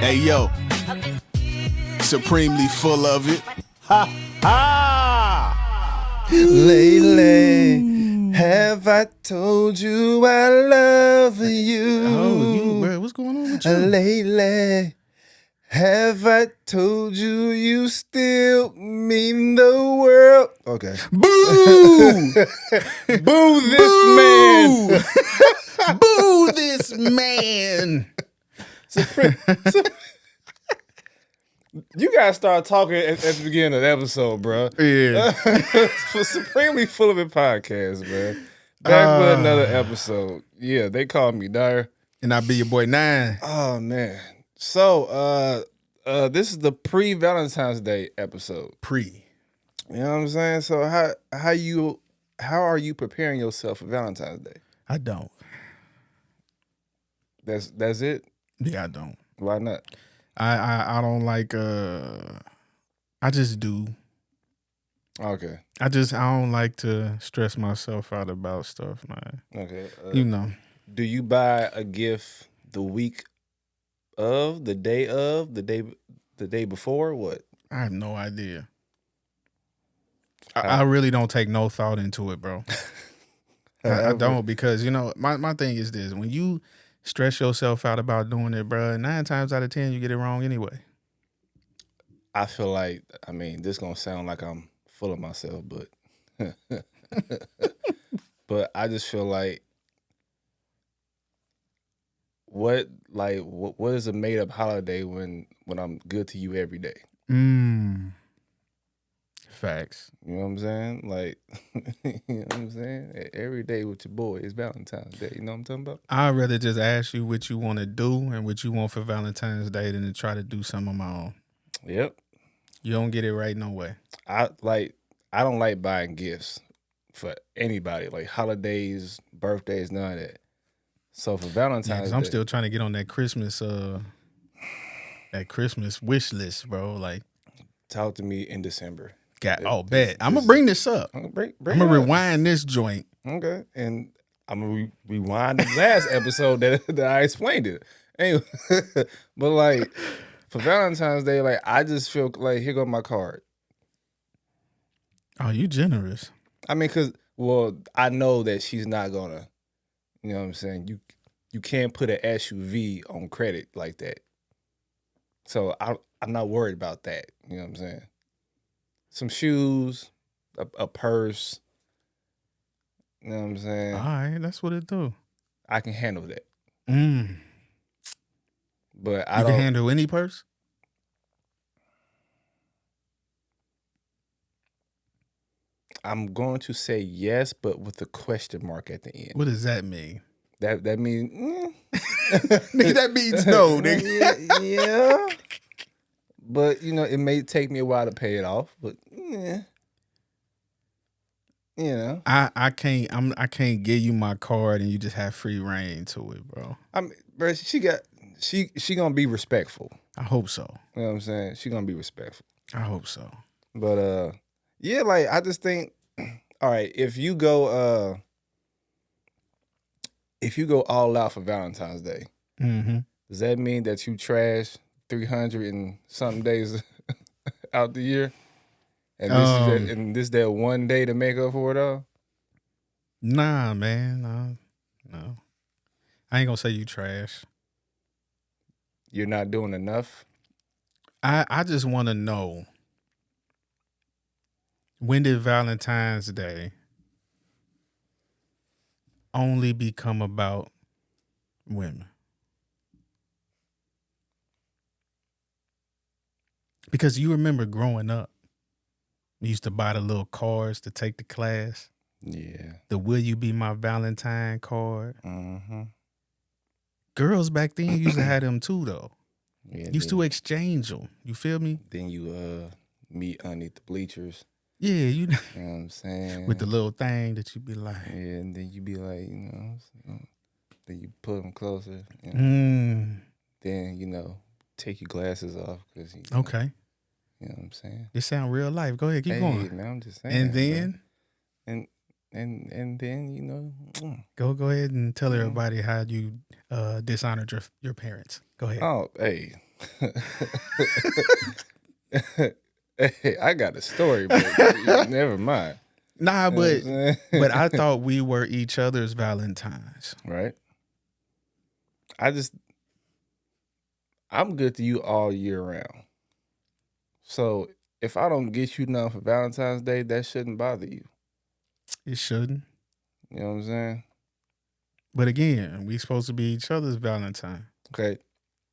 Hey yo, supremely full of it. Ha ha! Lately, have I told you I love you? Oh, you, what's going on with you? Lately, have I told you you still mean the world? Okay. Boo! Boo this man! Boo this man! You gotta start talking at the beginning of the episode, bro. Yeah. For Supremely Full of It podcast, man. Back with another episode. Yeah, they call me Dyer. And I be your boy 9. Oh man. So this is the pre-Valentine's Day episode. Pre. You know what I'm saying? So how are you preparing yourself for Valentine's Day? I don't. That's it? Yeah, I don't. Why not? I don't like I just do. Okay. I don't like to stress myself out about stuff, man. Okay. You know. Do you buy a gift the week of, the day before? What? I have no idea. I really don't take no thought into it, bro. I don't, because, you know, my thing is this. When you stress yourself out about doing it, bro, 9 times out of 10, you get it wrong anyway. I feel like, I mean, this going to sound like I'm full of myself, but but I just feel like what is a made up holiday when I'm good to you every day? Facts. You know what I'm saying? Like, you know what I'm saying? Every day with your boy is Valentine's Day. You know what I'm talking about? I'd rather just ask you what you want to do and what you want for Valentine's Day than to try to do something on my own. Yep. You don't get it right no way. I don't like buying gifts for anybody, like holidays, birthdays, none of that. So for Valentine's Day, I'm still trying to get on that Christmas wish list, bro. Like, talk to me in December. Bet. I'm gonna bring this up. I'm gonna rewind this joint. Okay, and I'm gonna rewind the last episode that I explained it. Anyway, but like for Valentine's Day, like I just feel like here go my card. Oh, you generous. I mean, I know that she's not gonna, you know what I'm saying? You can't put an SUV on credit like that. So I'm not worried about that. You know what I'm saying? Some shoes, a purse. You know what I'm saying? All right, that's what it do. I can handle that. But you can handle any purse? I'm going to say yes, but with a question mark at the end. What does that mean? That means nigga, that means no, nigga. Yeah. But you know, it may take me a while to pay it off, but yeah. You know. I can't give you my card and you just have free reign to it, bro. I mean, bro, she gonna be respectful. I hope so. You know what I'm saying? She gonna be respectful. I hope so. But yeah, like I just think, all right, if you go all out for Valentine's Day, does that mean that you trash 300 and something days out the year? And this that one day to make up for it all? Nah, man. No. I ain't gonna say you trash. You're not doing enough? I just want to know, when did Valentine's Day only become about women? Because you remember growing up, we used to buy the little cards to take to class. Yeah. The Will You Be My Valentine card. Mm-hmm. Girls back then used to have them too, though. Yeah, used to exchange them. You feel me? Then you meet underneath the bleachers. Yeah, you know what I'm saying? With the little thing that you be like. Yeah, and then you be like, you know, then you put them closer. You know? Then, you know, take your glasses off. Okay. You know what I'm saying? It sound real life. Go ahead, keep going. Man, I'm just saying. And then? Bro. And then, you know. Go ahead and tell everybody how you dishonored your parents. Go ahead. Oh, hey. Hey, I got a story, but never mind. Nah, but I thought we were each other's Valentines. Right. I'm good to you all year round. So if I don't get you nothing for Valentine's Day, that shouldn't bother you. It shouldn't. You know what I'm saying? But again, we supposed to be each other's Valentine. Okay.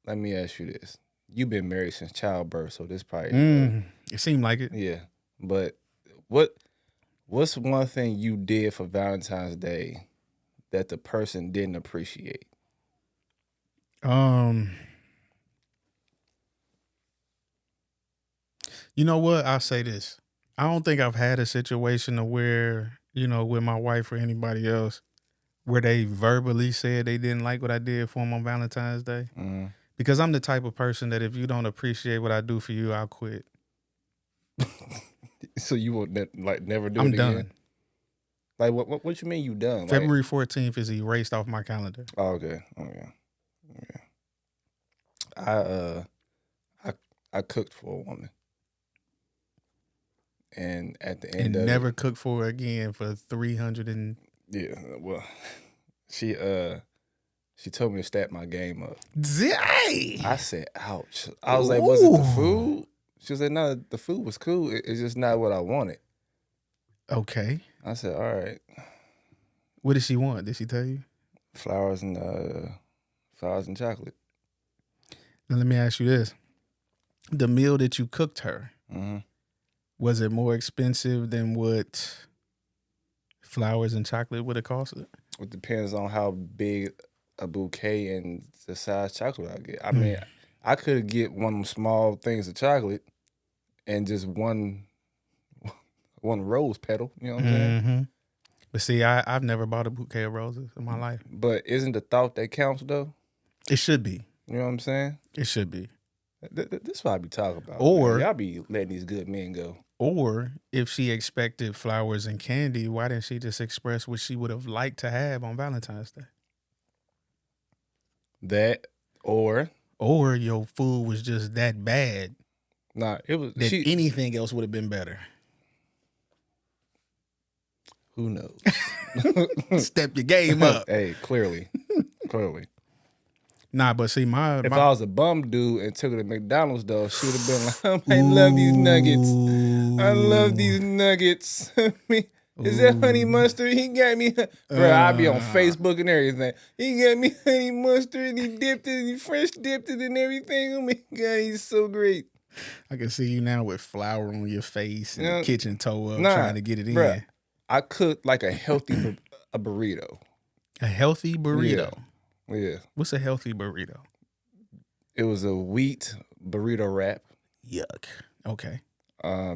Let me ask you this. You've been married since childbirth, so this probably it seemed like it. Yeah. But what's one thing you did for Valentine's Day that the person didn't appreciate? You know what? I'll say this. I don't think I've had a situation where, with my wife or anybody else, where they verbally said they didn't like what I did for them on Valentine's Day. Mm-hmm. Because I'm the type of person that if you don't appreciate what I do for you, I'll quit. So you won't never do I'm it again? done. Like what you mean you done? February 14th is erased off my calendar. Oh, okay. Oh yeah. I cooked for a woman. And at the end and never cooked for her again for 300 and yeah, well, she told me to step my game up. Dang! I said, ouch. I was like, was it the food? She said, no, the food was cool. It's just not what I wanted. Okay. I said, all right. What did she want? Did she tell you? Flowers and chocolate. Now let me ask you this: the meal that you cooked her, was it more expensive than what flowers and chocolate would have costed? It depends on how big a bouquet and the size chocolate I get. I mean, I could get one of them small things of chocolate and just one rose petal. You know what I'm saying? But see, I've never bought a bouquet of roses in my life. But isn't the thought that counts though? It should be. You know what I'm saying? It should be. This is what I be talking about. Or y'all be letting these good men go. Or if she expected flowers and candy, why didn't she just express what she would have liked to have on Valentine's Day? That or your food was just that bad. Nah, it was that anything else would have been better. Who knows? Step your game up. Hey, clearly. Nah, but see, if I was a bum dude and took her to McDonald's, though, she would have been like, I love these nuggets. I love these nuggets. Is that honey mustard? He got me. Bro, I'd be on Facebook and everything. He got me honey mustard and he dipped it, he fresh dipped it and everything. Oh my God, he's so great. I can see you now with flour on your face and the kitchen toe up trying to get it bruh, in. I cooked like a healthy a burrito. A healthy burrito? Yeah. What's a healthy burrito? It was a wheat burrito wrap. Yuck. Okay.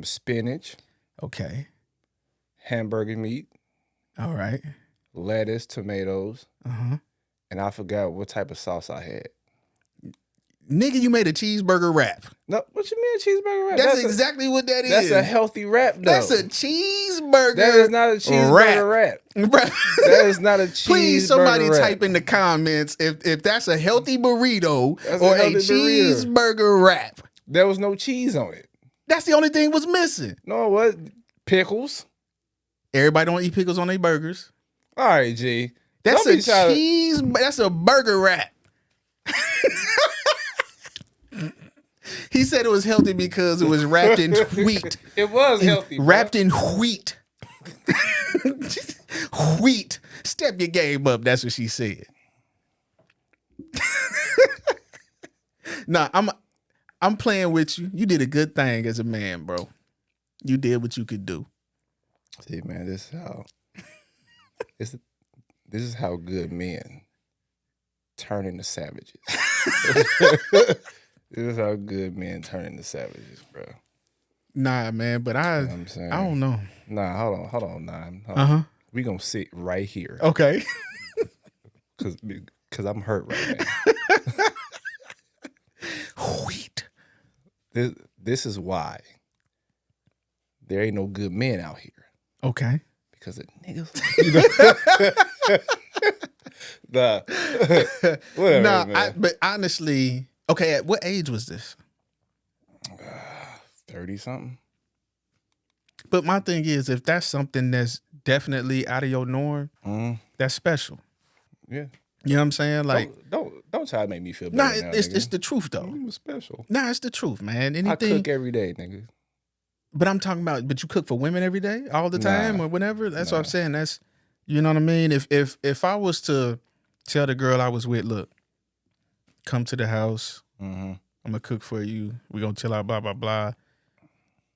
Spinach. Okay. Hamburger meat. All right. Lettuce, tomatoes. And I forgot what type of sauce I had. Nigga, you made a cheeseburger wrap. No, what you mean a cheeseburger wrap? That's exactly what that is. That's a healthy wrap, though. That's a cheeseburger. That is not a cheeseburger wrap. That is not a cheeseburger Please, somebody wrap. type in the comments if that's a healthy burrito or a cheeseburger wrap. There was no cheese on it. That's the only thing was missing. No, it was pickles. Everybody don't eat pickles on their burgers. All right, G. That's a cheese. That's a burger wrap. He said it was healthy because it was wrapped in wheat. It was healthy. Wrapped in wheat. Wheat. Step your game up. That's what she said. Nah, I'm playing with you. You did a good thing as a man, bro. You did what you could do. See, man, this is how good men turn into savages. This is how good men turn into savages, bro. Nah, man, but I don't know. Nah, hold on, N.I.M.E. We gonna sit right here. Okay. Cause I'm hurt right now. Wheat. This is why there ain't no good men out here. Okay. Because of niggas. Whatever, but honestly, Okay, at what age was this? 30 something. But my thing is, if that's something that's definitely out of your norm, that's special. Yeah. You know what I'm saying? Like, don't try to make me feel nah, better now, it's nigga. the truth though. You was special. Nah, it's the truth, man. Anything. I cook every day, nigga. But I'm talking about, but you cook for women every day, all the time, or whatever. That's what I'm saying. That's, you know what I mean. If I was to tell the girl I was with, look, come to the house. I'm gonna cook for you. We gonna chill out. Blah blah blah.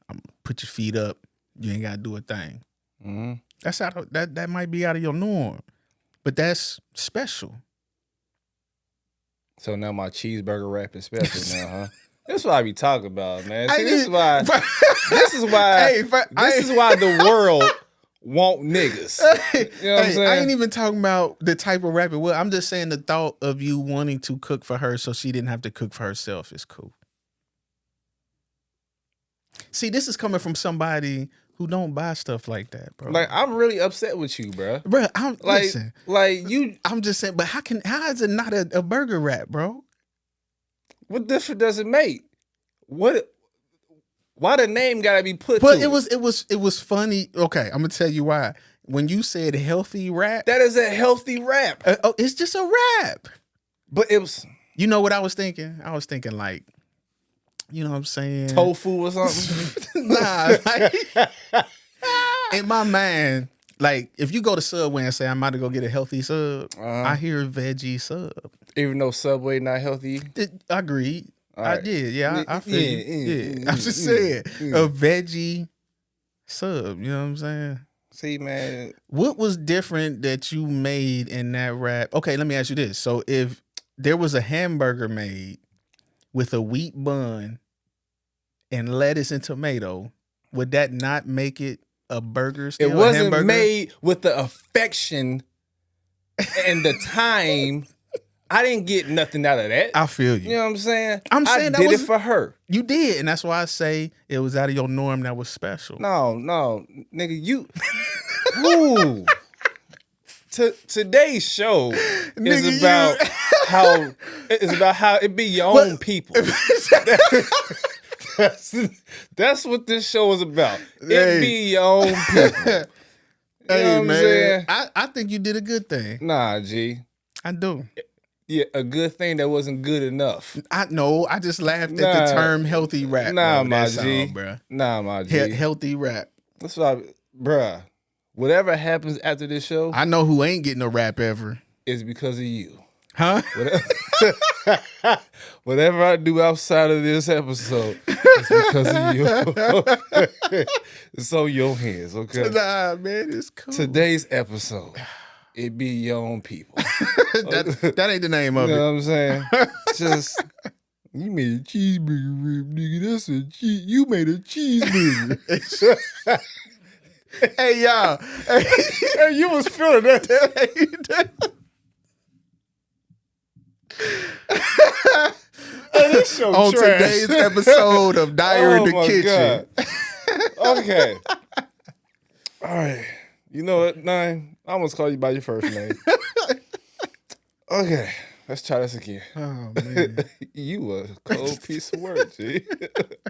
I'm put your feet up. You ain't gotta do a thing. That's out of, that might be out of your norm, but that's special. So now my cheeseburger wrap is special now, huh? That's what I be talking about, man. See, this is why the world want niggas. You know what I'm saying? I ain't even talking about the type of rap it was. I'm just saying the thought of you wanting to cook for her so she didn't have to cook for herself is cool. See, this is coming from somebody who don't buy stuff like that, bro. Like, I'm really upset with you, bro. Bro, listen. I'm just saying, but how is it not a burger wrap, bro? What difference does it make? Why the name gotta be put but to it was funny. Okay, I'm gonna tell you why. When you said healthy rap, that is a healthy rap. It's just a rap. But it was. You know what I was thinking? I was thinking like, you know what I'm saying? Tofu or something? Nah. In my mind, like if you go to Subway and say I'm about to go get a healthy sub, I hear veggie sub. Even though Subway not healthy? I agreed. Right. I did. Yeah, I feel you. I'm just saying a veggie sub. You know what I'm saying? See, man. What was different that you made in that wrap? Okay, let me ask you this. So if there was a hamburger made with a wheat bun and lettuce and tomato, would that not make it a burger still? It wasn't made with the affection and the time. I didn't get nothing out of that. I feel you. You know what I'm saying? I'm saying I did it for her. You did, and that's why I say it was out of your norm. That was special. No, nigga, you. Ooh. Today's show is about how it be your own people. That's what this show is about. It be your own people. Hey, man, I think you did a good thing. Nah, G. I do. Yeah, a good thing that wasn't good enough. I know. I just laughed at the term healthy rap. Nah, bro. my That's G. all, bro. Nah, my G. Healthy rap. That's why, bruh. Whatever happens after this show, I know who ain't getting a rap ever. It's because of you. Huh? Whatever I do outside of this episode, it's because of you. It's on your hands, okay? Nah, man, it's cool. Today's episode, it be your own people. that ain't the name of it. You know what I'm saying? Just, you made a cheeseburger rib, nigga. That's a cheese. You made a cheeseburger. Hey, y'all. Hey, you was feeling that. Hey, this show on trash. Today's episode of Dyer in the Kitchen. God. Okay. All right. You know what, N.I.M.E? I almost call you by your first name. Okay. Let's try this again. Oh, man. You a cold piece of work, G.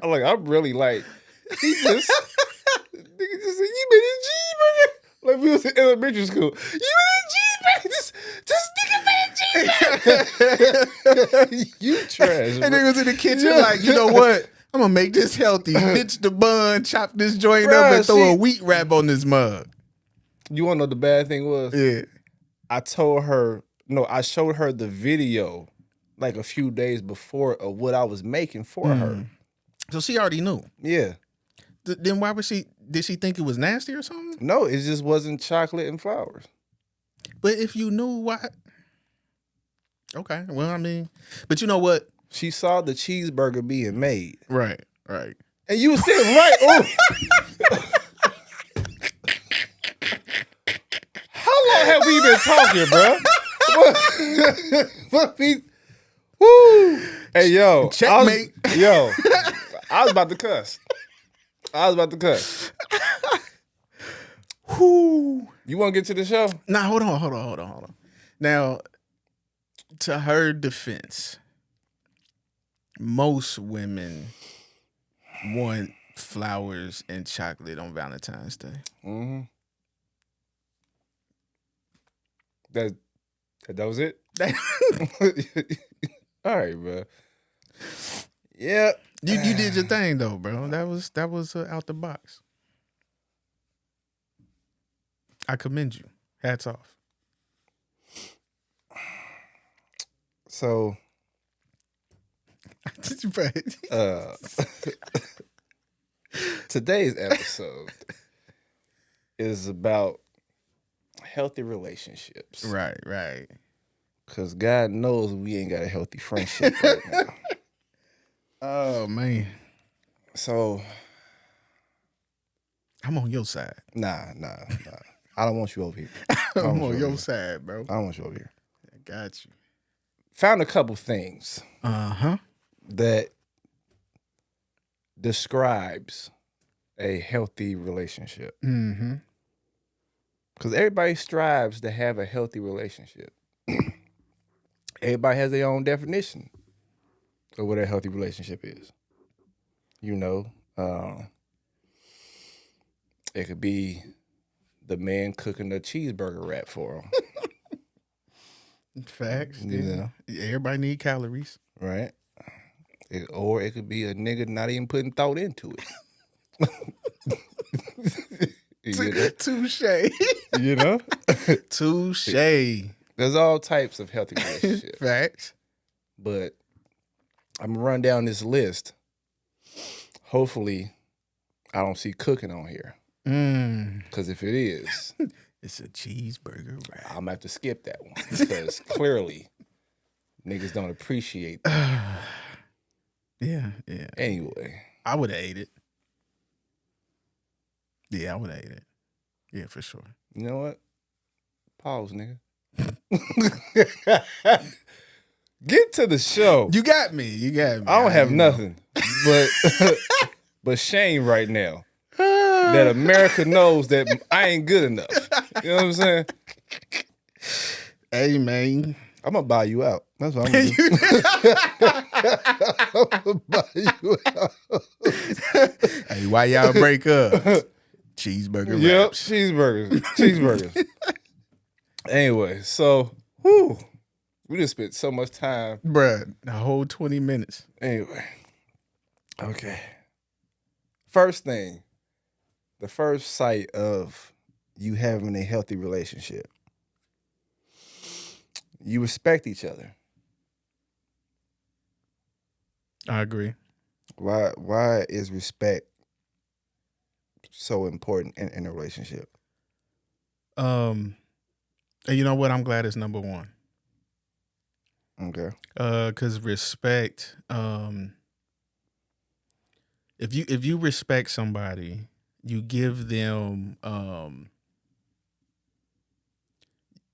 I'm really like, nigga just said, you made a cheeseburger. Like we was in elementary school. You made a cheeseburger. Just nigga made a cheeseburger. You trash. And they was in the kitchen like, you know what? I'm going to make this healthy. Ditch the bun, chop this joint up, and throw a wheat wrap on this mug. You want to know the bad thing was? Yeah. I showed her the video like a few days before of what I was making for her. So she already knew. Yeah. Then why was did she think it was nasty or something? No, it just wasn't chocolate and flowers. But if you knew why. Okay. Well, I mean, but you know what? She saw the cheeseburger being made. Right. And you were sitting right. How long have we been talking, bro? Woo. Hey, yo. Checkmate. I was about to cuss. Whoo. You want to get to the show? Nah, hold on. Now, to her defense, most women want flowers and chocolate on Valentine's Day. Mm-hmm. That was it? All right, bro. Yeah. You did your thing though, bro. That was out the box. I commend you. Hats off. So today's episode is about healthy relationships. Right. Because God knows we ain't got a healthy friendship right now. Oh, man. So I'm on your side. Nah. I don't want you over here. I'm on your side, bro. I don't want you over here. I got you. Found a couple things Uh-huh. that describes a healthy relationship. Mm-hmm. Because everybody strives to have a healthy relationship. Everybody has their own definition of what a healthy relationship is. You know, it could be the man cooking a cheeseburger wrap for him. Facts. Yeah. Everybody need calories. Right? Or it could be a nigga not even putting thought into it. Touche. You know? Touche. There's all types of healthy relationships. Facts. But I'm gonna run down this list. Hopefully, I don't see cooking on here. Because if it is, it's a cheeseburger wrap. I'm gonna have to skip that one because clearly niggas don't appreciate that. Yeah. Anyway, I would have ate it. Yeah, I would have ate it. Yeah, for sure. You know what? Pause, nigga. Get to the show. You got me. I don't have nothing but shame right now that America knows that I ain't good enough. You know what I'm saying? Hey, man. I'm gonna buy you out. That's what I'm gonna do. I'm gonna buy you out. Hey, why y'all break up? Cheeseburger wraps. Cheeseburgers. Anyway, so we just spent so much time. Bruh, a whole 20 minutes. Anyway. Okay. First thing, the first sight of you having a healthy relationship. You respect each other. I agree. Why is respect so important in a relationship? And you know what? I'm glad it's number one. Okay. Because respect, if you respect somebody, you give them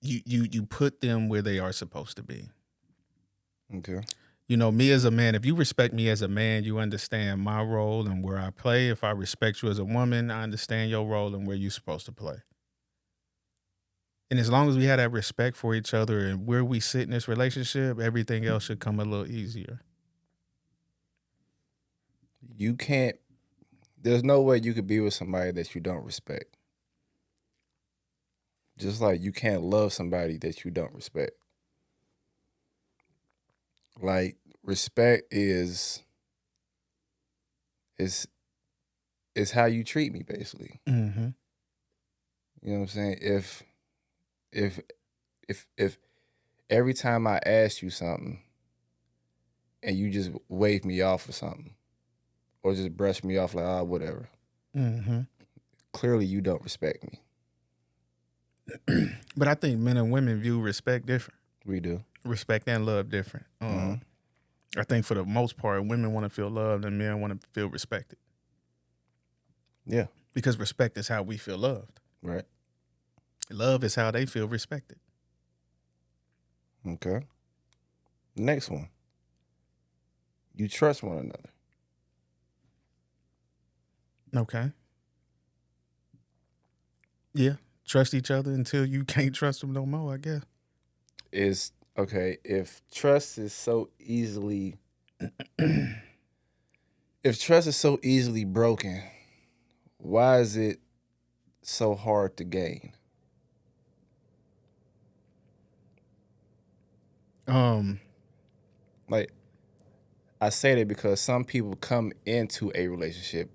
you put them where they are supposed to be. Okay. You know, me as a man, if you respect me as a man, you understand my role and where I play. If I respect you as a woman, I understand your role and where you're supposed to play. And as long as we have that respect for each other and where we sit in this relationship, everything else should come a little easier. There's no way you could be with somebody that you don't respect. Just like you can't love somebody that you don't respect. Like, respect is how you treat me, basically. Mm-hmm. You know what I'm saying? If every time I ask you something and you just wave me off or something, or just brush me off like, whatever. Mm-hmm. Clearly you don't respect me. But I think men and women view respect different. We do. Respect and love different. I think for the most part, women want to feel loved and men want to feel respected. Yeah. Because respect is how we feel loved. Right. Love is how they feel respected. Okay. Next one. You trust one another. Okay. Yeah. Trust each other until you can't trust them no more, I guess. If trust is so easily If trust is so easily broken, why is it so hard to gain? Like, I say that because some people come into a relationship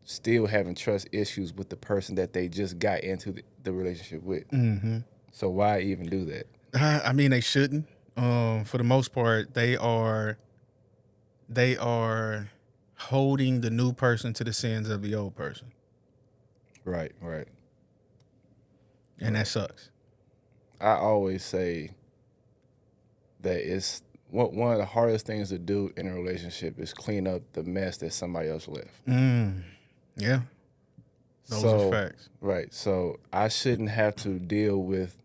still having trust issues with the person that they just got into the relationship with. Mm-hmm. So why even do that? I mean, they shouldn't. For the most part, they are holding the new person to the sins of the old person, Right, right. and that sucks. I always say that it's one of the hardest things to do in a relationship is clean up the mess that somebody else left. Yeah, those So, are facts. right. So I shouldn't have to deal with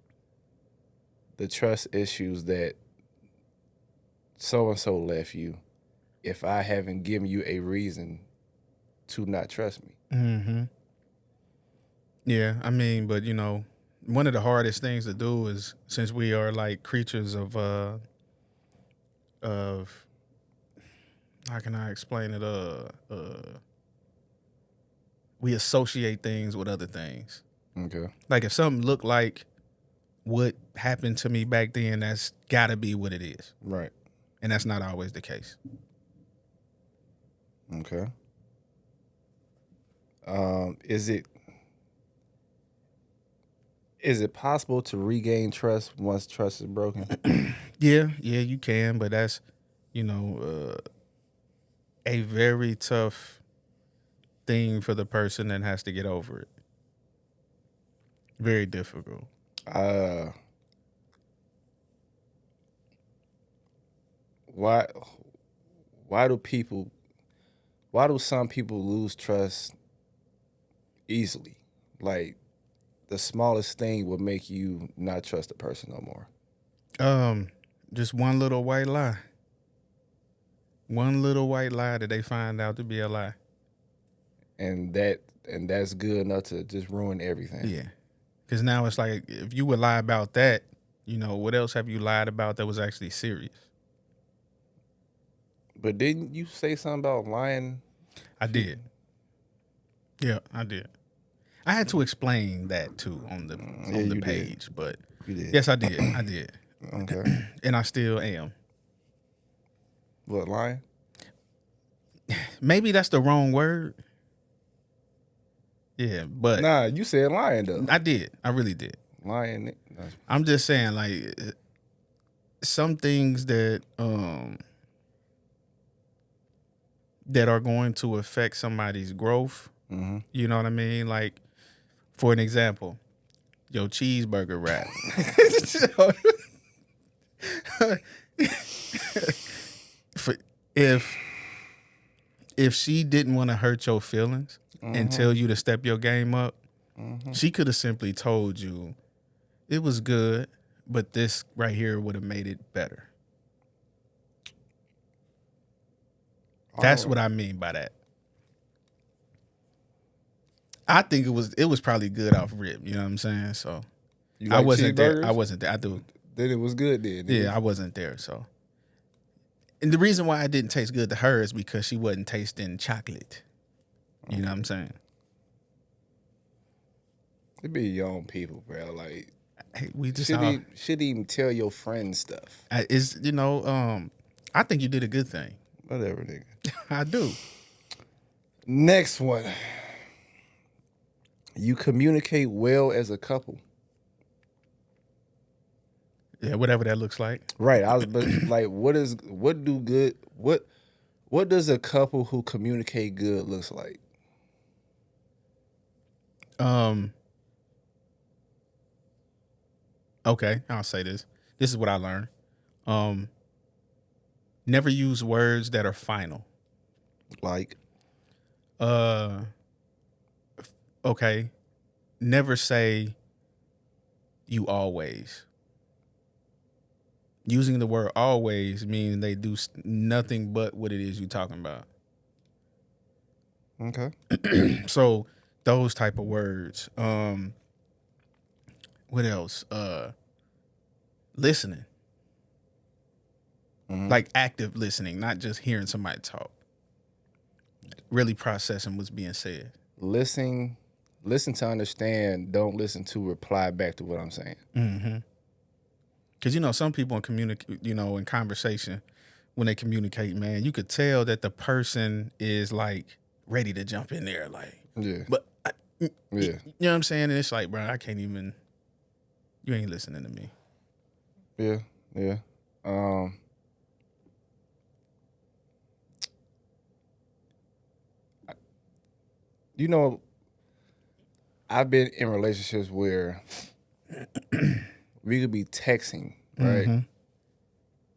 the trust issues that so and so left you if I haven't given you a reason to not trust me. Mm-hmm. Yeah, I mean, but one of the hardest things to do is, since we are like creatures of how can I explain it? We associate things with other things. Okay. Like if something looked like what happened to me back then, that's gotta be what it is. Right. And that's not always the case. Okay. Is it possible to regain trust once trust is broken? Yeah, you can, but that's, a very tough thing for the person that has to get over it. Very difficult. Why do some people lose trust easily? Like the smallest thing would make you not trust a person no more. Just one little white lie. One little white lie that they find out to be a lie. And that's good enough to just ruin everything. Yeah. Because now it's like, if you would lie about that, what else have you lied about that was actually serious? But didn't you say something about lying? I did. Yeah, I did. I had to explain that too on the page, did. but You did. yes, I did. I did. Okay. And I still am. What, lying? Maybe that's the wrong word. Yeah, but Nah, you said lying though. I did. I really did. Lying. I'm just saying, like, some things that that are going to affect somebody's growth. Mm-hmm. You know what I mean? Like, for an example, your cheeseburger wrap. If she didn't want to hurt your feelings and tell you to step your game up, she could have simply told you it was good, but this right here would have made it better. That's what I mean by that. I think it was probably good off rip. You know what I'm saying? So You like I wasn't there. cheeseburgers? I wasn't there. I do. Then it was good then. Yeah, I wasn't there. So, and the reason why it didn't taste good to her is because she wasn't tasting chocolate. You know what I'm saying? It be young people, bro. Like, hey, we just should even tell your friends stuff. I think you did a good thing. Whatever, nigga. I do. Next one. You communicate well as a couple. Yeah, whatever that looks like. Right. But like, what does a couple who communicate good looks like? Okay, I'll say this. This is what I learned. Never use words that are final. Like, okay. Never say you always. Using the word always means they do nothing but what it is you're talking about. okay. So those type of words. What else? Listening. Like active listening, not just hearing somebody talk. Really processing what's being said. Listen to understand. Don't listen to reply back to what I'm saying. Because, some people in conversation, when they communicate, man, you could tell that the person is like ready to jump in there. Like, Yeah. but, Yeah. you know what I'm saying? And it's like, bro, I can't even, you ain't listening to me. Yeah. Yeah. I've been in relationships where we could be texting, right?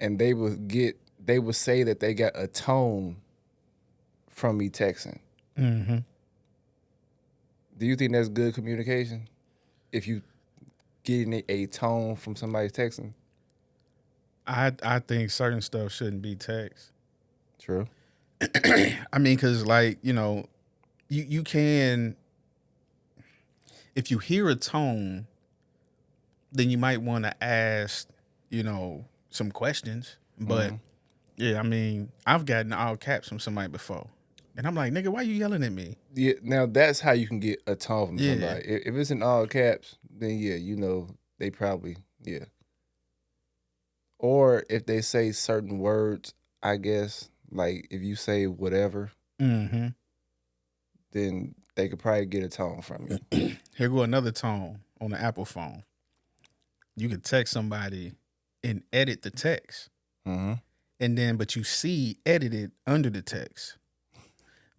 And they would say that they got a tone from me texting. Do you think that's good communication? If you getting a tone from somebody texting? I think certain stuff shouldn't be text. True. I mean, because like, you can, if you hear a tone, then you might want to ask, some questions. But yeah, I mean, I've gotten all caps from somebody before. And I'm like, nigga, why you yelling at me? Yeah, now that's how you can get a tone from Yeah. somebody. If it's in all caps, then yeah, they probably, yeah. Or if they say certain words, I guess, like if you say whatever, then they could probably get a tone from you. Here go another tone on the Apple phone. You could text somebody and edit the text. And then, but you see edited under the text.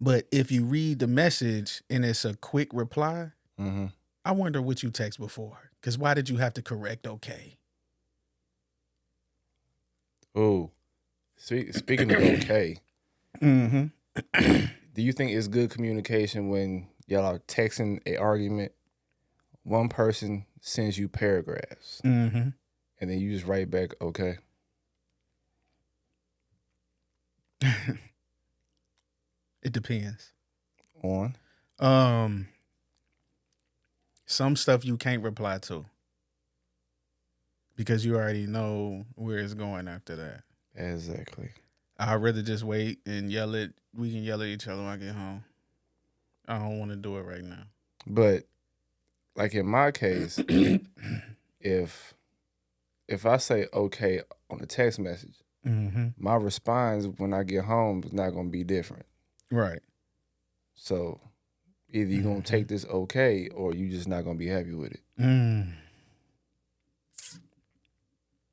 But if you read the message and it's a quick reply, I wonder what you text before. Because why did you have to correct okay? Oh, speaking of okay, do you think it's good communication when y'all are texting an argument, one person sends you paragraphs, and then you just write back okay? It depends. On? Some stuff you can't reply to because you already know where it's going after that. Exactly. I'd rather just wait and we can yell at each other when I get home. I don't want to do it right now. But like in my case, if I say okay on a text message, my response when I get home is not going to be different. Right. So either you're going to take this okay or you just not going to be happy with it.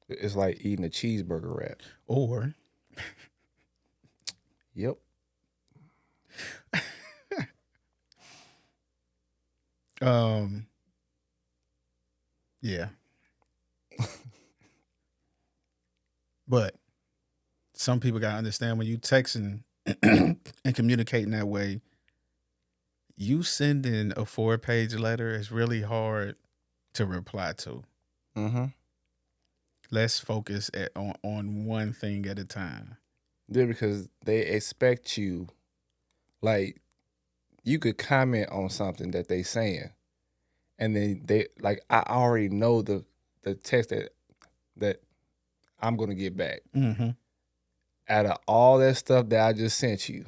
It's like eating a cheeseburger wrap. Or. Yep. Yeah. But some people gotta understand when you texting and communicating that way, you sending a 4-page letter is really hard to reply to. Let's focus on one thing at a time. Yeah, because they expect you, like, you could comment on something that they saying, and then they like, I already know the text that I'm gonna get back. Out of all that stuff that I just sent you,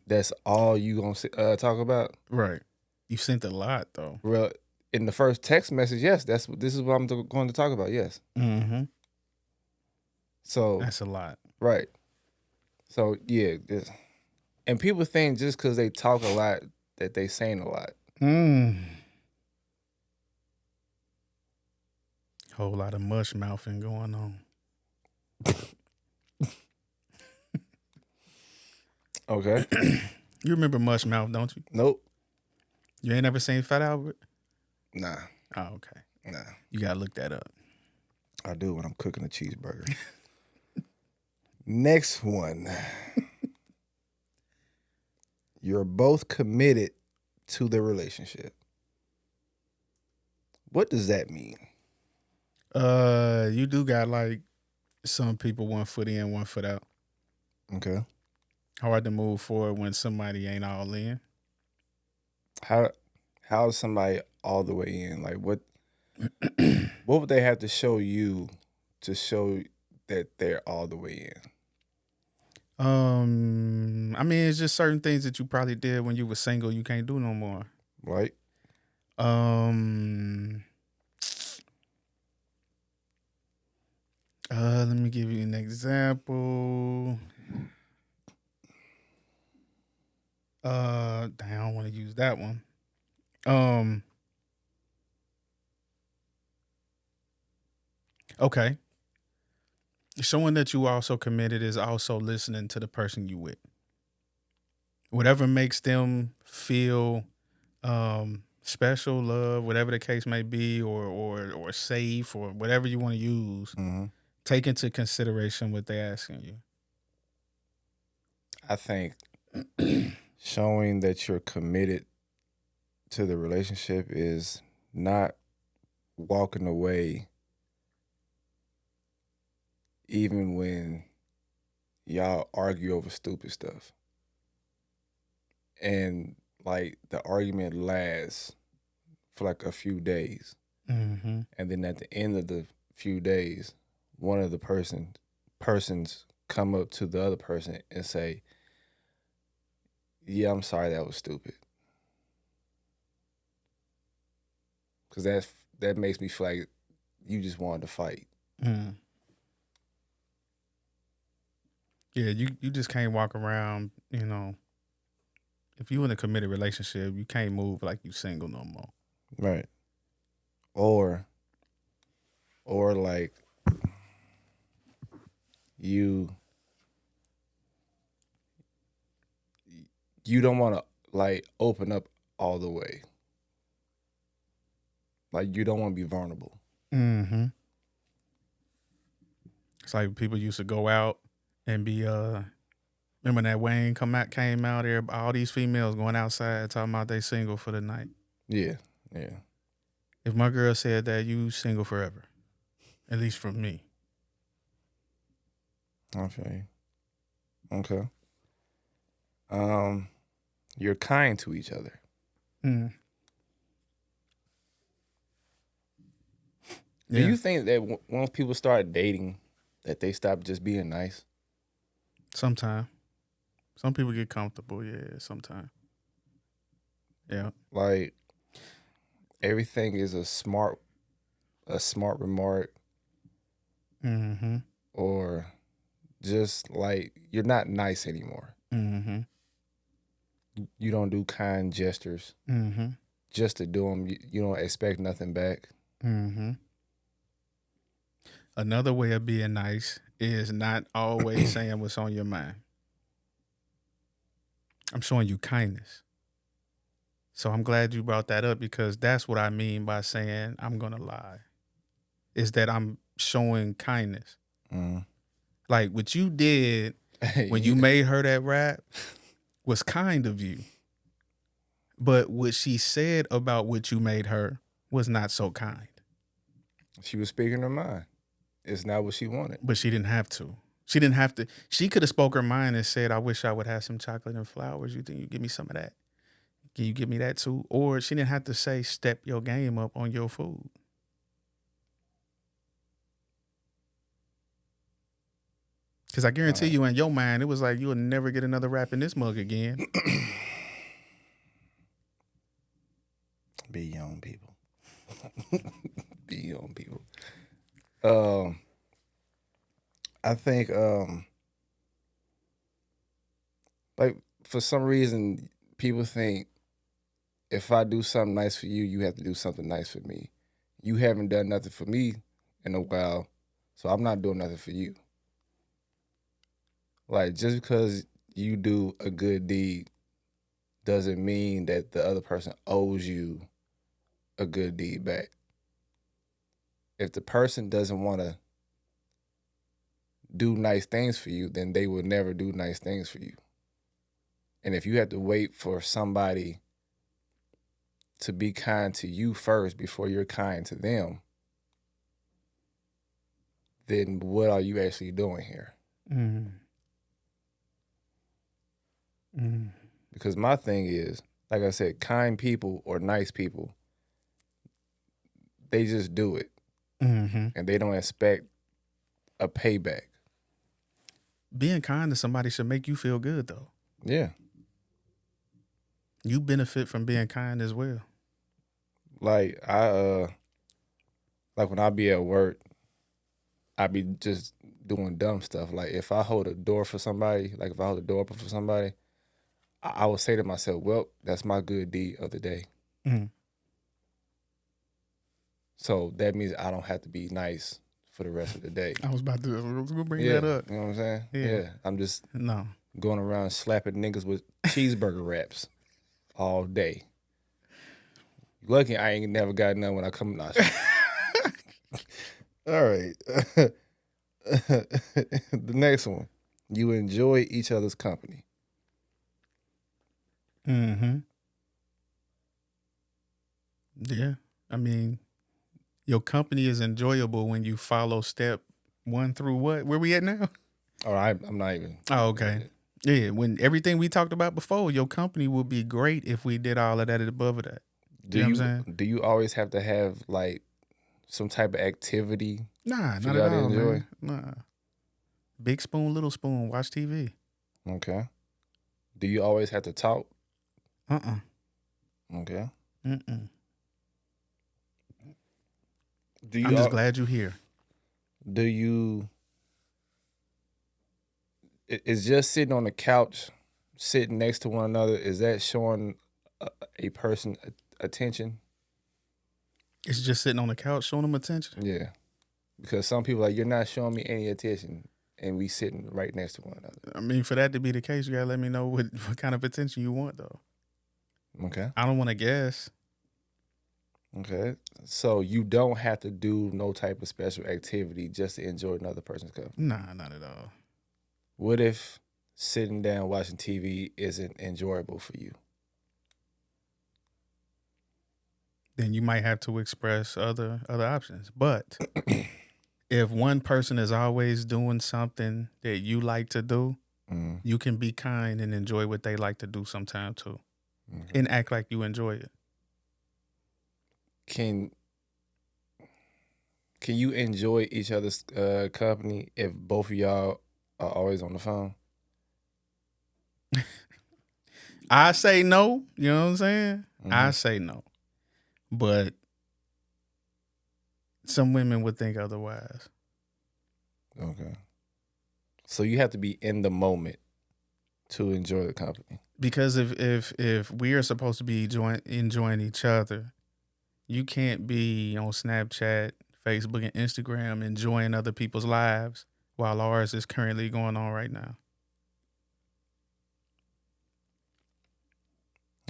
that's all you gonna talk about. Right. You sent a lot though. Well, in the first text message, yes, this is what I'm going to talk about. Yes. So that's a lot. Right. So yeah, and people think just because they talk a lot that they saying a lot. Whole lot of mush mouthing going on. Okay. You remember mush mouth, don't you? Nope. You ain't never seen Fat Albert? Nah. Oh, okay. Nah. You gotta look that up. I do when I'm cooking a cheeseburger. Next one. You're both committed to the relationship. What does that mean? You do got like some people 1 foot in, 1 foot out. Okay. Hard to move forward when somebody ain't all in. How is somebody all the way in? Like what would they have to show you to show that they're all the way in? I mean, it's just certain things that you probably did when you were single you can't do no more. Right? Let me give you an example. Dang, I don't want to use that one. Okay. Showing that you also committed is also listening to the person you with. Whatever makes them feel special, love, whatever the case may be, or safe, or whatever you want to use, take into consideration what they're asking you. I think showing that you're committed to the relationship is not walking away even when y'all argue over stupid stuff. And like the argument lasts for like a few days. Mm-hmm. And then at the end of the few days, one of the persons come up to the other person and say, yeah, I'm sorry, that was stupid. Because that makes me feel like you just wanted to fight. Mm. Yeah, you just can't walk around, if you in a committed relationship, you can't move like you single no more. Right. Or like you don't want to like open up all the way. Like you don't want to be vulnerable. Mm-hmm. It's like people used to go out and be remember that Wayne came out there, all these females going outside talking about they single for the night. Yeah. If my girl said that, you single forever. At least for me. I feel you. Okay. You're kind to each other. Mm. Do you think that once people start dating, that they stop just being nice? Sometimes. Some people get comfortable, yeah, sometimes. Yeah. Like everything is a smart remark. Mm-hmm. Or just like you're not nice anymore. Mm-hmm. You don't do kind gestures. Mm-hmm. Just to do them. You don't expect nothing back. Mm-hmm. Another way of being nice is not always saying what's on your mind. I'm showing you kindness. So I'm glad you brought that up because that's what I mean by saying I'm going to lie. Is that I'm showing kindness. Mm. Like what you did when you made her that rap was kind of you. But what she said about what you made her was not so kind. She was speaking her mind. It's not what she wanted. But she didn't have to. She didn't have to. She could have spoke her mind and said, I wish I would have some chocolate and flowers. You think you give me some of that? Can you give me that too? Or she didn't have to say, step your game up on your food. Because I guarantee you in your mind, it was like, you will never get another rap in this mug again. Be young people. Be young people. I think like for some reason people think if I do something nice for you, you have to do something nice for me. You haven't done nothing for me in a while, so I'm not doing nothing for you. Like just because you do a good deed doesn't mean that the other person owes you a good deed back. If the person doesn't want to do nice things for you, then they will never do nice things for you. And if you have to wait for somebody to be kind to you first before you're kind to them, then what are you actually doing here? Mm. Mm. Because my thing is, like I said, kind people or nice people, they just do it. Mm-hmm. And they don't expect a payback. Being kind to somebody should make you feel good, though. Yeah. You benefit from being kind as well. Like like when I be at work, I be just doing dumb stuff. Like if I hold a door for somebody, like if I hold a door open for somebody, I would say to myself, well, that's my good deed of the day. Mm-hmm. So that means I don't have to be nice for the rest of the day. I was about to bring Yeah, that up. you know what I'm saying? Yeah. Yeah. I'm just No. going around slapping niggas with cheeseburger wraps all day. Lucky I ain't never got none when I come. Nah, all right. The next one. You enjoy each other's company. Mm-hmm. Yeah. I mean, your company is enjoyable when you follow step 1 through what? Where we at now? All right, I'm not even. Oh, okay. Yeah, when everything we talked about before, your company would be great if we did all of that above that. Do You know you what I'm saying? do you always have to have like some type of activity Nah, for not y'all at to all, enjoy? man. Nah. Big spoon, little spoon, watch TV. Okay. Do you always have to talk? Uh-uh. Okay. Mm-mm. Do you I'm just glad you're here. do you is just sitting on the couch, sitting next to one another, is that showing a person attention? It's just sitting on the couch showing them attention. Yeah. Because some people are like, you're not showing me any attention, and we sitting right next to one another. I mean, for that to be the case, you gotta let me know what kind of attention you want, though. Okay. I don't want to guess. Okay. So you don't have to do no type of special activity just to enjoy another person's company. Nah, not at all. What if sitting down watching TV isn't enjoyable for you? Then you might have to express other options. But if one person is always doing something that you like to do, you can be kind and enjoy what they like to do sometime too, and act like you enjoy it. Can you enjoy each other's company if both of y'all are always on the phone? I say no. You know what I'm saying? I say no. But some women would think otherwise. Okay. So you have to be in the moment to enjoy the company. Because if we are supposed to be enjoying each other, you can't be on Snapchat, Facebook, and Instagram enjoying other people's lives while ours is currently going on right now.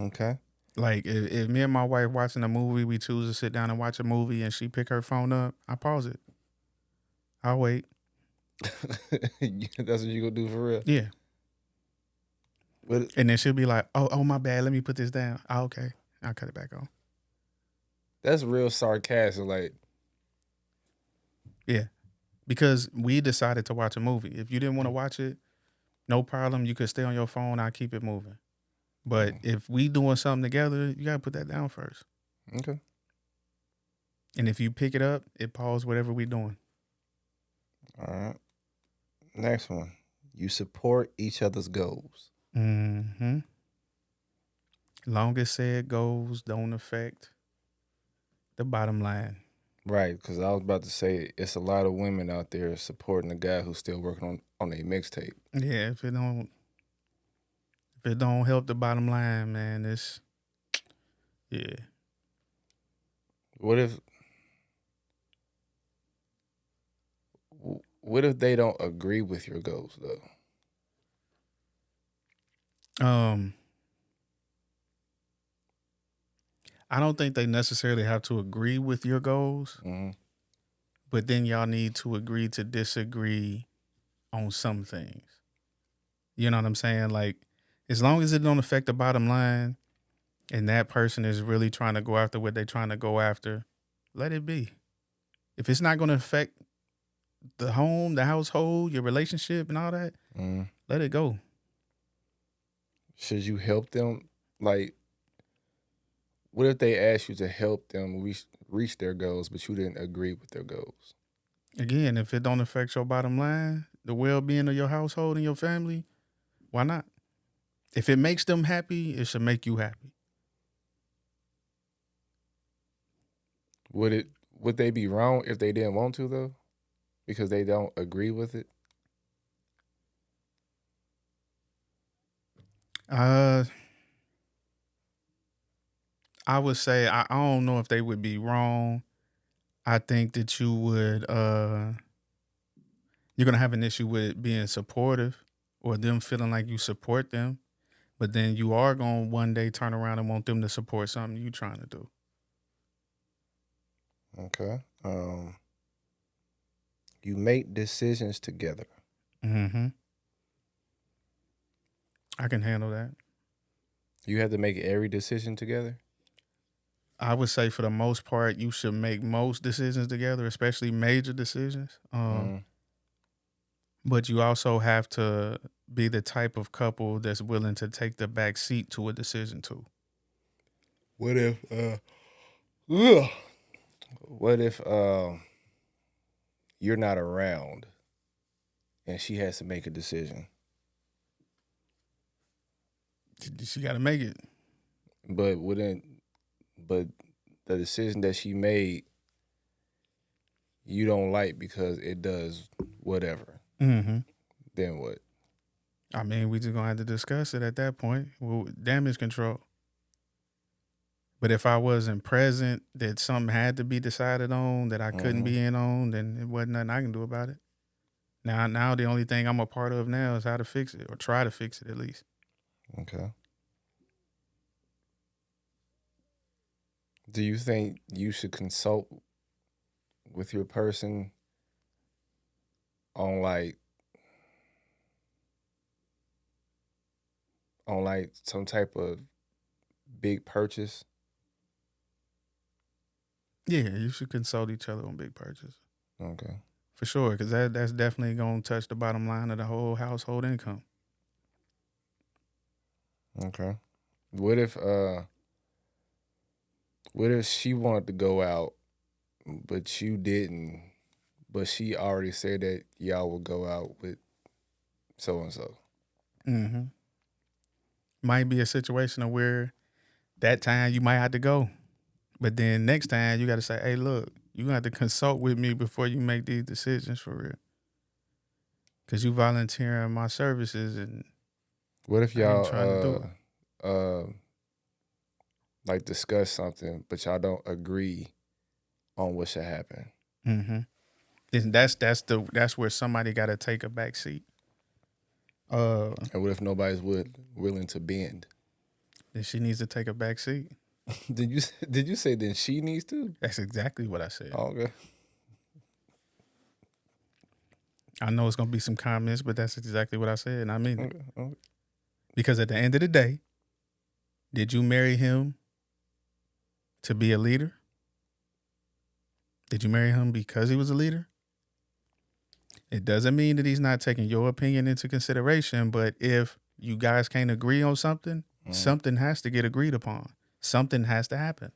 Okay. Like if me and my wife watching a movie, we choose to sit down and watch a movie, and she pick her phone up, I pause it. I'll wait. That's what you gonna do for real? Yeah. But And then she'll be like, oh, my bad. Let me put this down. Oh, okay. I'll cut it back on. that's real sarcastic. Like, Yeah. Because we decided to watch a movie. If you didn't want to watch it, no problem. You could stay on your phone. I'll keep it moving. But if we doing something together, you got to put that down first. okay. And if you pick it up, it pause whatever we doing. All right. Next one. You support each other's goals. Mm-hmm. Longest said goals don't affect the bottom line. Right, because I was about to say it's a lot of women out there supporting a guy who's still working on a mixtape. Yeah, if it don't help the bottom line, man, it's yeah. What if they don't agree with your goals though? I don't think they necessarily have to agree with your goals, but then y'all need to agree to disagree on some things. You know what I'm saying? Like, as long as it don't affect the bottom line and that person is really trying to go after what they're trying to go after, let it be. If it's not going to affect the home, the household, your relationship and all that, let it go. Should you help them? Like, what if they ask you to help them reach their goals, but you didn't agree with their goals? Again, if it don't affect your bottom line, the well-being of your household and your family, why not? If it makes them happy, it should make you happy. Would they be wrong if they didn't want to though? Because they don't agree with it? I would say I don't know if they would be wrong. I think that you're gonna have an issue with being supportive or them feeling like you support them, but then you are gonna one day turn around and want them to support something you trying to do. Okay. You make decisions together. Mm-hmm. I can handle that. You have to make every decision together? I would say for the most part, you should make most decisions together, especially major decisions. But you also have to be the type of couple that's willing to take the back seat to a decision too. What if ugh. What if you're not around and she has to make a decision? She got to make it. But the decision that she made you don't like because it does whatever. Mm-hmm. Then what? I mean, we just gonna have to discuss it at that point. Well, damage control. But if I wasn't present, that something had to be decided on that I couldn't be in on, then it wasn't nothing I can do about it. Now the only thing I'm a part of now is how to fix it or try to fix it at least. Okay. Do you think you should consult with your person on some type of big purchase? Yeah, you should consult each other on big purchases. Okay. For sure, because that's definitely going to touch the bottom line of the whole household income. Okay. What if she wanted to go out, but you didn't, but she already said that y'all would go out with so and so? Mm-hmm. Might be a situation of where that time you might have to go. But then next time you got to say, hey, look, you gonna have to consult with me before you make these decisions for real. Because you volunteering my services and What if I ain't trying to do y'all like discuss something, but y'all don't agree on what should happen? it. Mm-hmm. And that's where somebody got to take a back seat. And what if nobody's willing to bend? Then she needs to take a back seat. Did you say then she needs to? That's exactly what I said. Oh, okay. I know it's gonna be some comments, but that's exactly what I said, and I mean it. Okay. Because at the end of the day, did you marry him to be a leader? Did you marry him because he was a leader? It doesn't mean that he's not taking your opinion into consideration, but if you guys can't agree on something, something has to get agreed upon. Something has to happen.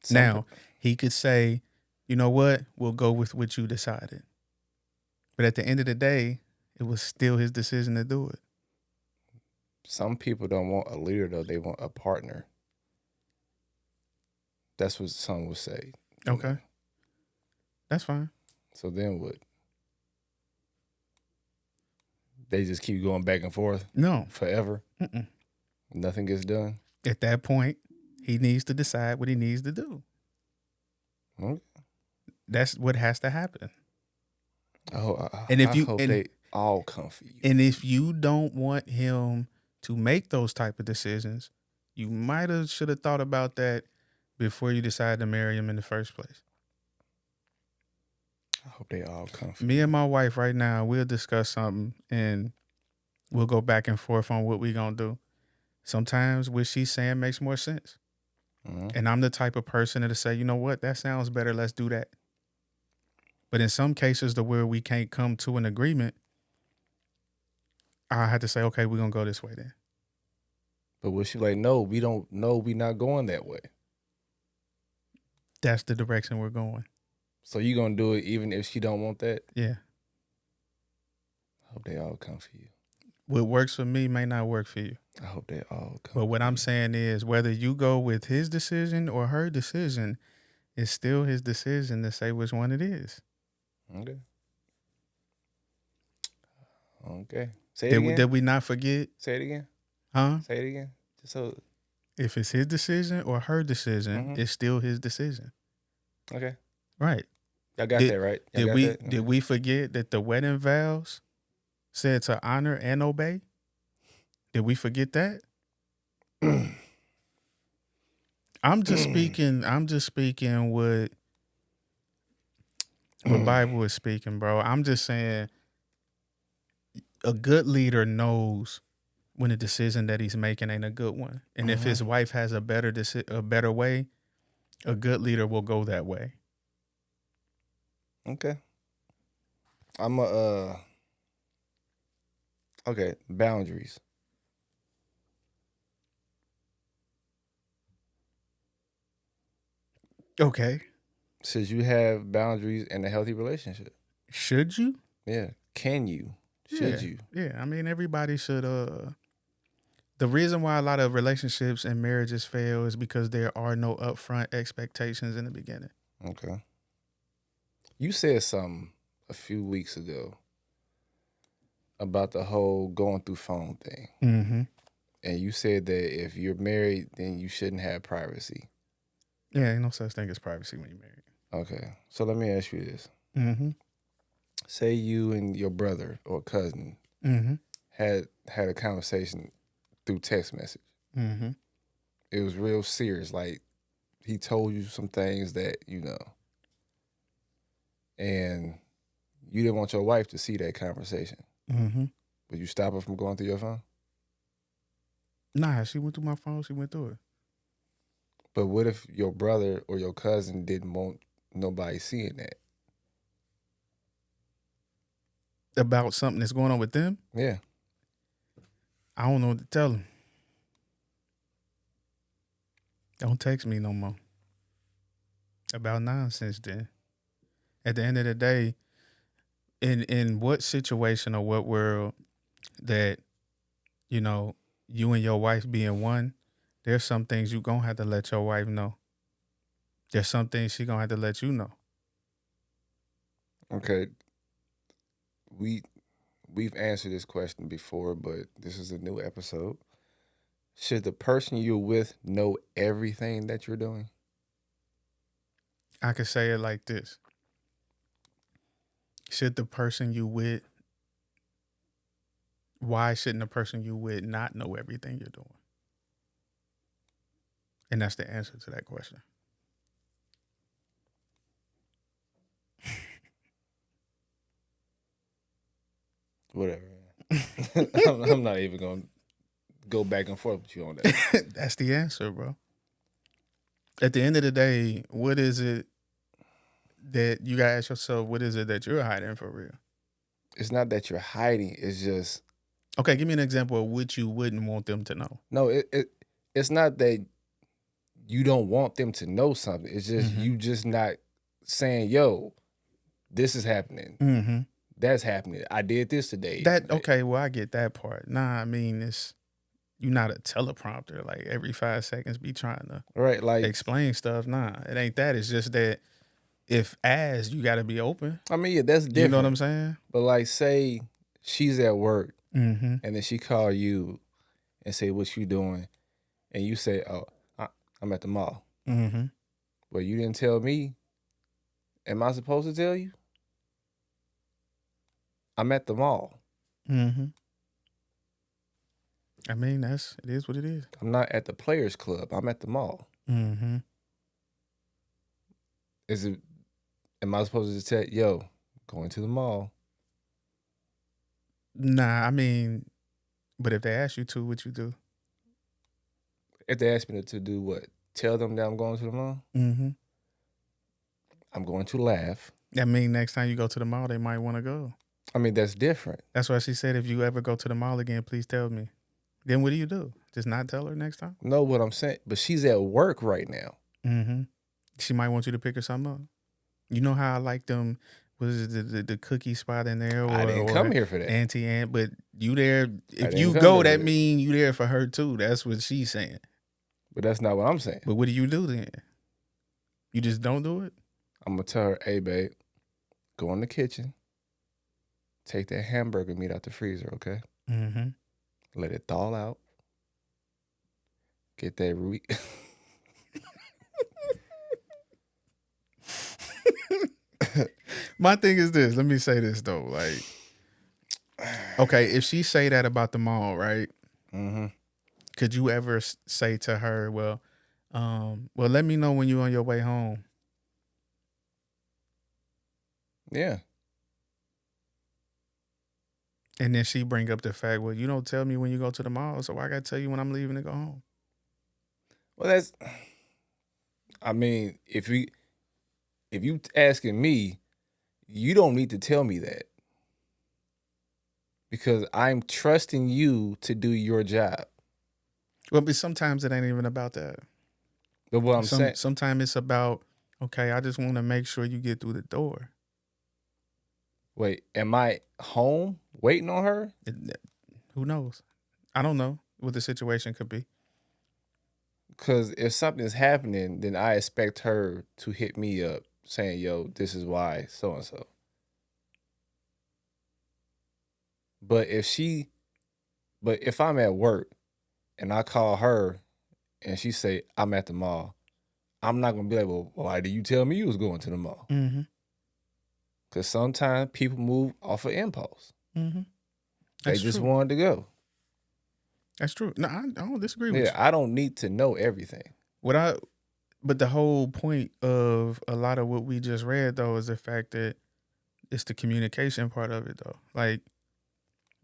Now, he could say, you know what, we'll go with what you decided. But at the end of the day, it was still his decision to do it. Some people don't want a leader though; they want a partner. That's what some would say. Okay. know. That's fine. So then what? They just keep going back and forth? No. Forever? Mm-mm. Nothing gets done? At that point, he needs to decide what he needs to do. Okay. That's what has to happen. Oh, And if you hope they all come for you. And if you don't want him to make those type of decisions, you should have thought about that before you decide to marry him in the first place. I hope they all come for Me you. and my wife right now, we'll discuss something and we'll go back and forth on what we're going to do. Sometimes what she's saying makes more sense. Mm-hmm. And I'm the type of person that'll say, you know what, that sounds better, let's do that. But in some cases, where we can't come to an agreement, I had to say, okay, we're going to go this way then. But was she like, no, we don't know, we not going that way? That's the direction we're going. So you gonna do it even if she don't want that? Yeah. I hope they all come for you. What works for me may not work for you. I hope they all come. But what I'm saying is, whether you go with his decision or her decision, it's still his decision to say which one it is. Okay. Okay. Say it again. Did we not forget? Say it again. Huh? Say it again. Just so. If it's his decision or her decision, it's still his decision. Okay. Right. Y'all got that right. Did we forget that the wedding vows said to honor and obey? Did we forget that? I'm just speaking what Bible is speaking, bro. I'm just saying a good leader knows when a decision that he's making ain't a good one. And if his wife has a better way, a good leader will go that way. Okay. Okay, boundaries. Okay. Should you have boundaries in a healthy relationship? Should you? Yeah. Can you? Should you? Yeah. I mean, everybody should. The reason why a lot of relationships and marriages fail is because there are no upfront expectations in the beginning. Okay. You said something a few weeks ago about the whole going through phone thing. Mm-hmm. And you said that if you're married, then you shouldn't have privacy. Yeah, ain't no such thing as privacy when you're married. Okay. So let me ask you this. Mm-hmm. Say you and your brother or cousin had a conversation through text message. Mm-hmm. It was real serious. Like, he told you some things that, and you didn't want your wife to see that conversation. Mm-hmm. Would you stop her from going through your phone? Nah, she went through my phone. She went through it. But what if your brother or your cousin didn't want nobody seeing that? About something that's going on with them? Yeah. I don't know what to tell them. Don't text me no more about nonsense then. At the end of the day, in what situation or what world that, you and your wife being one, there's some things you gonna have to let your wife know. There's some things she gonna have to let you know. Okay. We've answered this question before, but this is a new episode. Should the person you're with know everything that you're doing? I could say it like this. Should the person you with, why shouldn't the person you with not know everything you're doing? And that's the answer to that question. Whatever. I'm not even going to go back and forth with you on that. That's the answer, bro. At the end of the day, what is it that you got to ask yourself, what is it that you're hiding for real? It's not that you're hiding. It's just... Okay, give me an example of what you wouldn't want them to know. No, it's not that you don't want them to know something. It's just you just not saying, yo, this is happening. Mm-hmm. That's happening. I did this today. Okay, well, I get that part. Nah, I mean, you're not a teleprompter. Like, every 5 seconds be trying to explain stuff. Nah, it ain't that. It's just that if asked, you got to be open. I mean, yeah, that's different. You know what I'm saying? But like, say she's at work and then she call you and say, what you doing? And you say, oh, I'm at the mall. Mm-hmm. Well, you didn't tell me. Am I supposed to tell you? I'm at the mall. Mm-hmm. I mean, it is what it is. I'm not at the Players Club. I'm at the mall. Mm-hmm. Am I supposed to tell, yo, going to the mall? Nah, I mean, but if they ask you to, what you do? If they ask me to do what? Tell them that I'm going to the mall? Mm-hmm. I'm going to laugh. I mean, next time you go to the mall, they might want to go. I mean, that's different. That's why she said, if you ever go to the mall again, please tell me. Then what do you do? Just not tell her next time? No, what I'm saying. But she's at work right now. Mm-hmm. She might want you to pick her something up. You know how I like them. Was it the cookie spot in there? Or, I didn't come here for that. Auntie Aunt, but you there. If you go, that mean you there for her too. That's what she's saying. But that's not what I'm saying. But what do you do then? You just don't do it? I'm going to tell her, hey, babe, go in the kitchen. Take that hamburger meat out the freezer, okay? Mm-hmm. Let it thaw out. Get that root. My thing is this. Let me say this, though. Like, okay, if she say that about the mall, right? Mm-hmm. Could you ever say to her, well, let me know when you're on your way home? Yeah. And then she bring up the fact, well, you don't tell me when you go to the mall, so I got to tell you when I'm leaving to go home. Well, I mean, if you asking me, you don't need to tell me that. Because I'm trusting you to do your job. Well, but sometimes it ain't even about that. But what I'm saying, sometimes it's about, okay, I just want to make sure you get through the door. Wait, am I home waiting on her? Who knows? I don't know what the situation could be. Because if something's happening, then I expect her to hit me up saying, yo, this is why, so-and-so. But if I'm at work and I call her and she say, I'm at the mall, I'm not going to be like, well, why did you tell me you was going to the mall? Mm-hmm. Because sometimes people move off of impulse. Mm-hmm. They just wanted to go. That's true. No, I don't disagree with you. Yeah, I don't need to know everything. But the whole point of a lot of what we just read, though, is the fact that it's the communication part of it, though. Like,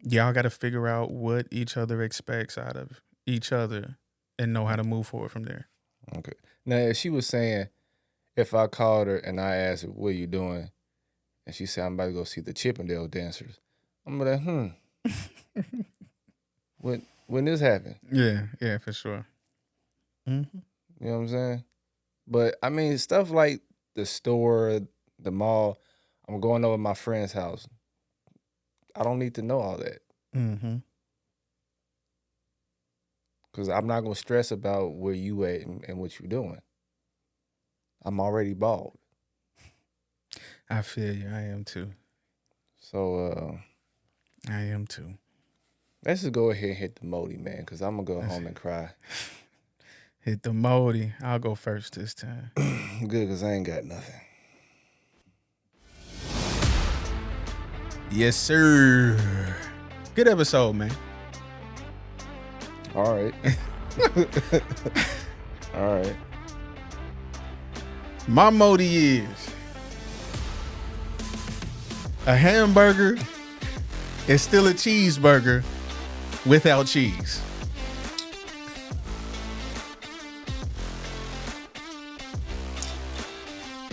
y'all got to figure out what each other expects out of each other and know how to move forward from there. Okay. Now, if she was saying, if I called her and I asked her, what are you doing? And she said, I'm about to go see the Chippendale dancers. I'm like, When this happened? Yeah, for sure. Mm-hmm. You know what I'm saying? But, I mean, stuff like the store, the mall, I'm going over to my friend's house. I don't need to know all that. Mm-hmm. Because I'm not going to stress about where you at and what you're doing. I'm already bald. I feel you. I am too. So, I am too. Let's just go ahead and hit the moldy, man, because I'm going to go home and cry. Hit the moldy. I'll go first this time. Good, because I ain't got nothing. Yes, sir. Good episode, man. All right. All right. My moldy is a hamburger is still a cheeseburger without cheese.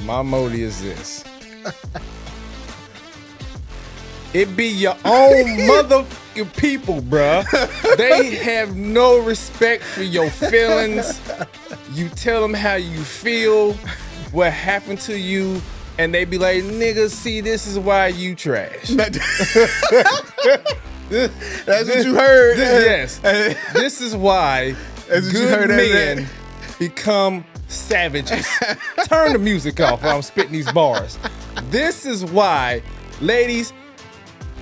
My moldy is this. It be your own motherfucking people, bruh. They have no respect for your feelings. You tell them how you feel, what happened to you, and they be like, nigga, see, this is why you trash. That's what you heard. Yes. This is why good men become savages. Turn the music off while I'm spitting these bars. This is why, ladies,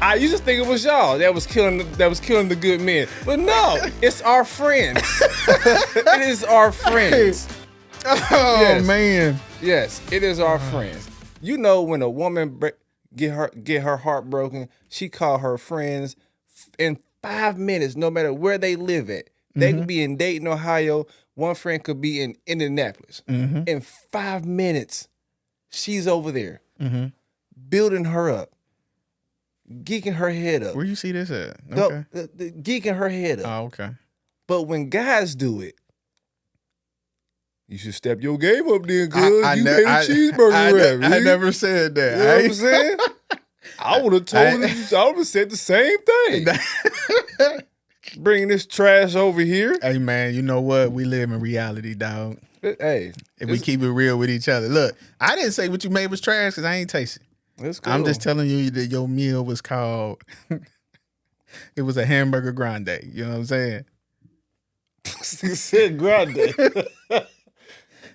I used to think it was y'all that was killing the good men. But no, it's our friends. It is our friends. Oh, yes. Man. Yes, it is our friends. You know, when a woman get her heart broken, she call her friends in 5 minutes, no matter where they live at. They could be in Dayton, Ohio. One friend could be in Indianapolis. In 5 minutes, she's over there, building her up, geeking her head up. Where you see this at? Okay. Geeking her head up. Oh, okay. But when guys do it, you should step your game up then, cuz. You made a cheeseburger I never said that. You know what I'm saying? I would have told you. I would have said the same thing. Bringing this trash over here. Hey, man, you know what? We live in reality, dog. Hey, If we keep it real with each other. Look, I didn't say what you made was trash because I ain't tasting. it's cool. I'm just telling you that your meal was called, it was a hamburger grande. You know what I'm saying? You said grande.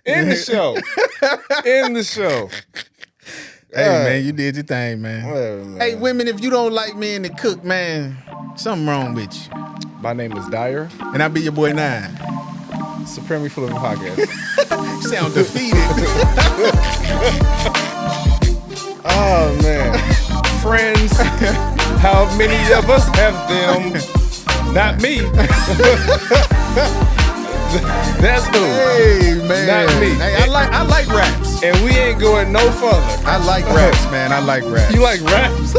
In the show. In the show. Hey, man, you did your thing, man. Whatever, man. Hey, women, if you don't like men to cook, man, something wrong with you. My name is Dyer. And I'll be your boy 9. Supremely Full of Podcast. You sound defeated. Oh, man. Friends. How many of us have them? Not me. That's who. Hey, man. Not me. Hey, I like raps. And we ain't going no further. I like raps, man. I like raps. You like raps?